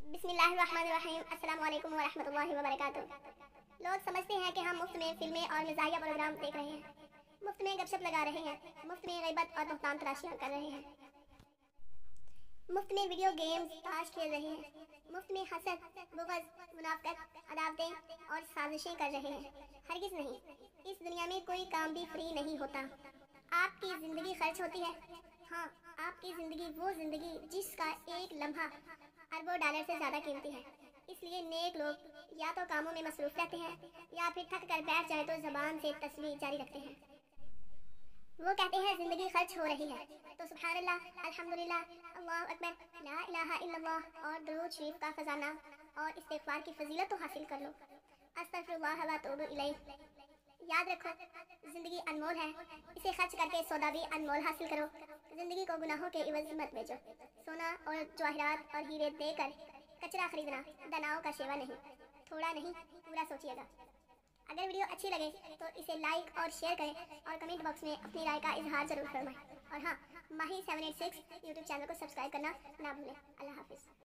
बिस्मिल्लाहिर्रहमानिर्रहीम। अस्सलाम वालेकुम वरहमतुल्लाहि वबरकातुह। लोग समझते हैं कि हम मुफ्त में फिल्में और मज़ाहिया प्रोग्राम देख रहे हैं, मुफ्त में गपशप लगा रहे हैं, मुफ्त में ग़ीबत और बहतान तराशियाँ कर रहे हैं, मुफ्त में वीडियो गेम्स ताश खेल रहे हैं, मुफ्त में हसद, बुग़्ज़, मुनाफ़क़त, अदावतें और साजिशें कर रहे हैं। हरगिज़ नहीं, इस दुनिया में कोई काम भी फ्री नहीं होता। आपकी ज़िंदगी खर्च होती है। हाँ, आपकी ज़िंदगी वो ज़िंदगी जिसका एक लम्हा अरबों डॉलर से ज़्यादा कीमती है। इसलिए नेक लोग या तो कामों में मसरूफ़ रहते हैं या फिर थक कर बैठ जाए तो ज़बान से तस्बीह जारी रखते हैं। वो कहते हैं ज़िंदगी खर्च हो रही है तो सुब्हानल्लाह, अल्हम्दुलिल्लाह, अल्लाहु अकबर, ला इलाहा इल्लल्लाह और दुरूद शरीफ का ख़जाना और इस्तिग़फ़ार की फ़जीलत तो हासिल कर लो। अस्तग़फ़िरुल्लाह व अतूबु इलैह। याद रखो, ज़िंदगी अनमोल है, इसे खर्च करके सौदा भी अनमोल हासिल करो। ज़िंदगी को गुनाहों के इवज़ मत बेचो। सोना और जवाहरात और हीरे देकर कचरा खरीदना दनाओं का शेवा नहीं। थोड़ा नहीं, पूरा सोचिएगा। अगर वीडियो अच्छी लगे तो इसे लाइक और शेयर करें और कमेंट बॉक्स में अपनी राय का इजहार ज़रूर फरमाएं। और हाँ, माही 786 यूट्यूब चैनल को सब्सक्राइब करना ना भूलें। अल्लाह हाफ़िज़।